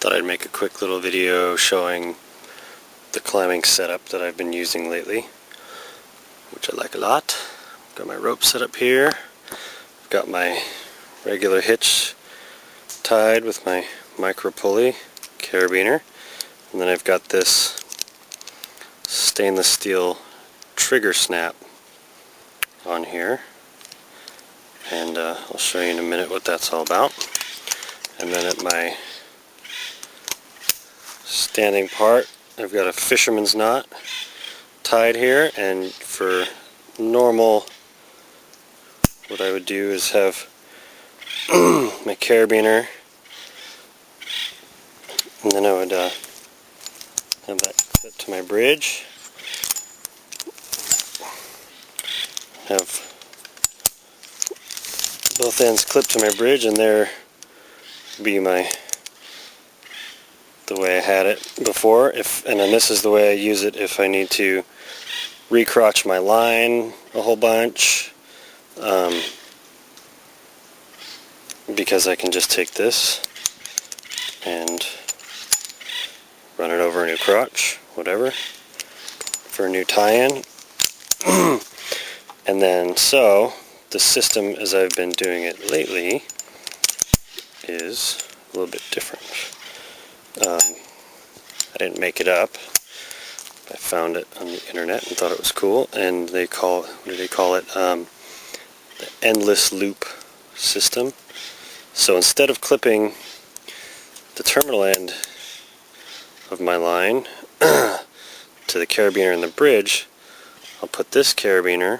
Thought I'd make a quick little video showing the climbing setup that I've been using lately, which I like a lot. Got my rope set up here. Got my regular hitch tied with my micro pulley carabiner, and then I've got this stainless steel trigger snap on here, and I'll show you in a minute what that's all about. And then at my standing part, I've got a fisherman's knot tied here, and for normal, what I would do is have my carabiner, and then I would have that clip to my bridge, have both ends clipped to my bridge, and there be the way I had it before. And then this is the way I use it if I need to recrotch my line a whole bunch, because I can just take this and run it over a new crotch, whatever, for a new tie-in. And then, so the system as I've been doing it lately is a little bit different. I didn't make it up. I found it on the internet and thought it was cool, and they call, what do they call it? The endless loop system. So instead of clipping the terminal end of my line to the carabiner and the bridge, I'll put this carabiner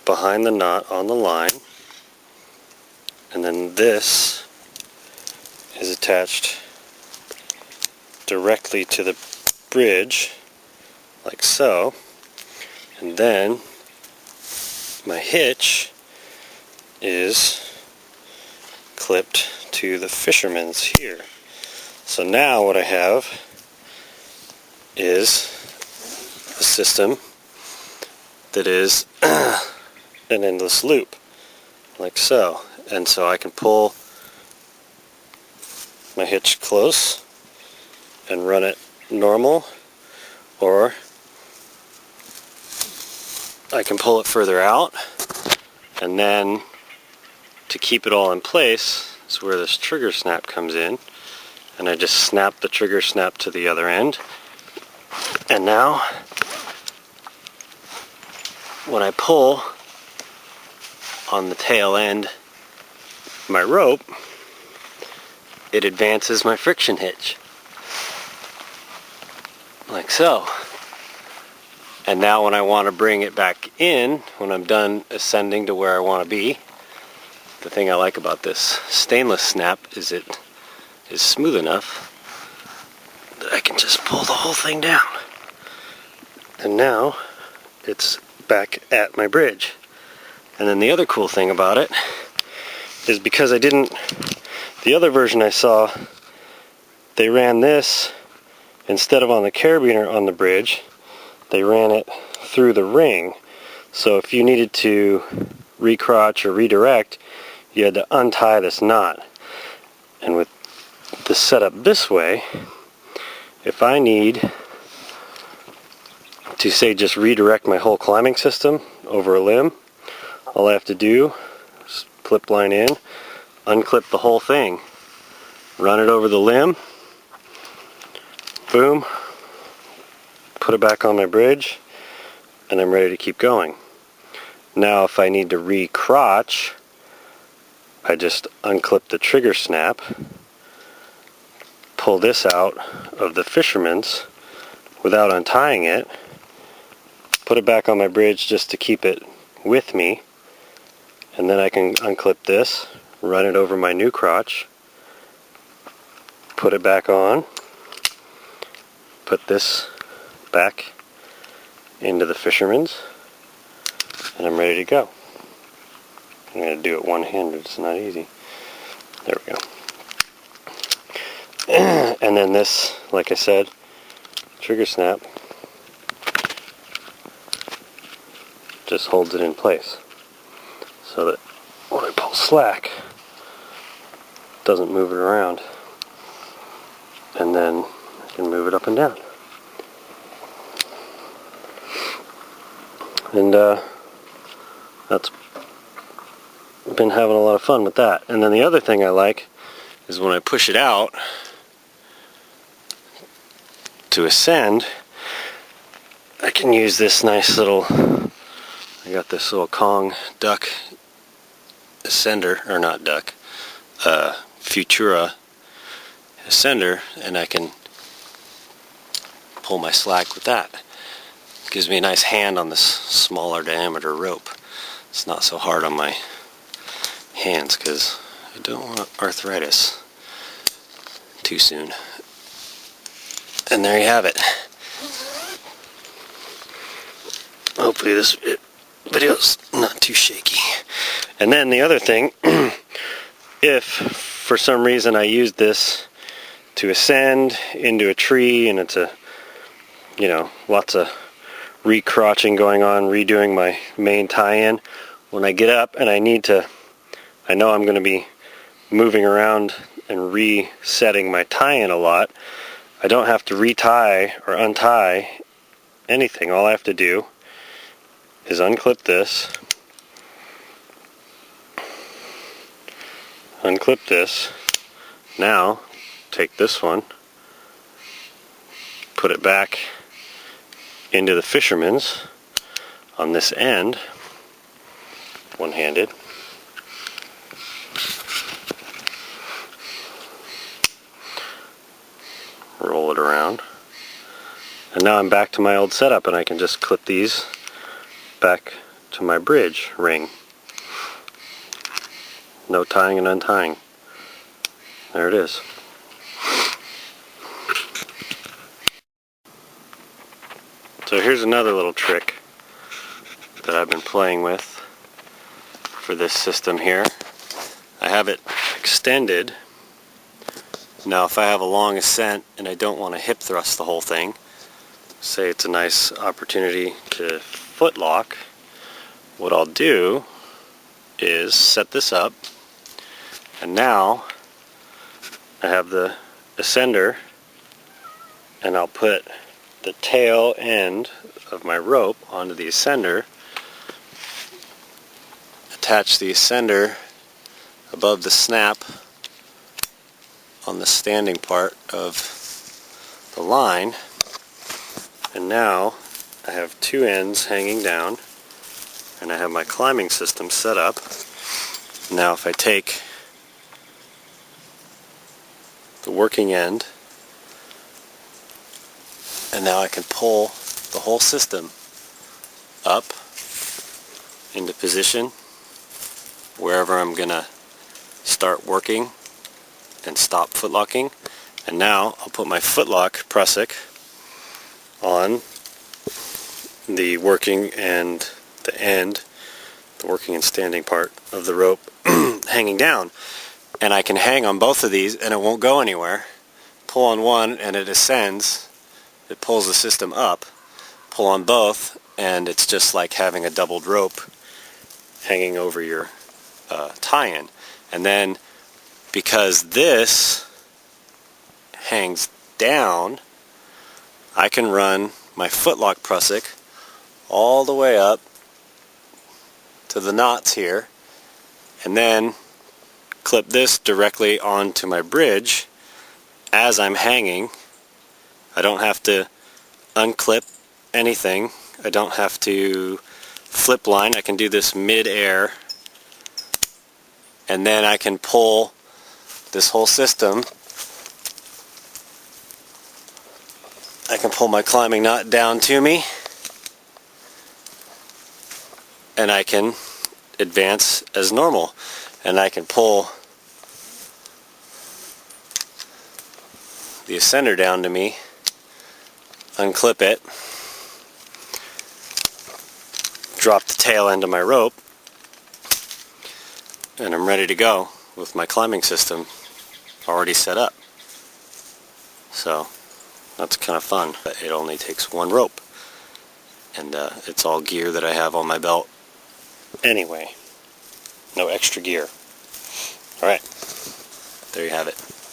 behind the knot on the line, and then this is attached directly to the bridge, like so, and then my hitch is clipped to the fisherman's here. So now what I have is a system that is an endless loop, like so. And so I can pull my hitch close and run it normal, or I can pull it further out, and then to keep it all in place is where this trigger snap comes in, and I just snap the trigger snap to the other end. And now when I pull on the tail end of my rope, it advances my friction hitch, like so. And now when I want to bring it back in, when I'm done ascending to where I want to be, the thing I like about this stainless snap is it is smooth enough that I can just pull the whole thing down. And now it's back at my bridge. And then the other cool thing about it is, because I didn't, the other version I saw, they ran this, instead of on the carabiner on the bridge, they ran it through the ring. So if you needed to recrotch or redirect, you had to untie this knot. And with the setup this way, if I need to, say, just redirect my whole climbing system over a limb, all I have to do is clip line in, unclip the whole thing, run it over the limb, boom, put it back on my bridge, and I'm ready to keep going. Now if I need to recrotch, I just unclip the trigger snap, pull this out of the fisherman's without untying it, put it back on my bridge just to keep it with me, and then I can unclip this, run it over my new crotch, put it back on, put this back into the fisherman's, and I'm ready to go. I'm going to do it one-handed, it's not easy. There we go. And then this, like I said, trigger snap just holds it in place, so that when I pull slack, doesn't move it around. And then I can move it up and down. And that's been having a lot of fun with that. And then the other thing I like is when I push it out to ascend, I can use this nice little, I got this little Kong duck ascender, or not duck, Futura ascender, and I can pull my slack with that. Gives me a nice hand on this smaller diameter rope. It's not so hard on my hands because I don't want arthritis too soon. And there you have it. Hopefully this video's not too shaky. And then the other thing, if for some reason I use this to ascend into a tree and it's a, you know, lots of recrotching going on, redoing my main tie-in, when I get up and I know I'm going to be moving around and resetting my tie-in a lot, I don't have to retie or untie anything. All I have to do is unclip this, now take this one, put it back into the fisherman's on this end, one-handed, roll it around, and now I'm back to my old setup, and I can just clip these back to my bridge ring. No tying and untying. There it is. So here's another little trick that I've been playing with for this system here. I have it extended. Now if I have a long ascent and I don't want to hip thrust the whole thing, say it's a nice opportunity to foot lock, what I'll do is set this up, and now I have the ascender, and I'll put the tail end of my rope onto the ascender, attach the ascender above the snap on the standing part of the line, and now I have two ends hanging down, and I have my climbing system set up. Now if I take the working end, and now I can pull the whole system up into position wherever I'm gonna start working and stop footlocking. And now I'll put my footlock prusik on the working and the end, the working and standing part of the rope hanging down, and I can hang on both of these and it won't go anywhere. Pull on one and it ascends, it pulls the system up. Pull on both and it's just like having a doubled rope hanging over your tie-in. And then because this hangs down, I can run my footlock prusik all the way up to the knots here, and then clip this directly onto my bridge as I'm hanging. I don't have to unclip anything. I don't have to flip line. I can do this mid-air, and then I can pull this whole system. I can pull my climbing knot down to me, and I can advance as normal, and I can pull the ascender down to me, unclip it, drop the tail end of my rope, and I'm ready to go with my climbing system already set up. So that's kind of fun. It only takes one rope, and it's all gear that I have on my belt anyway. No extra gear. Alright. there you have it.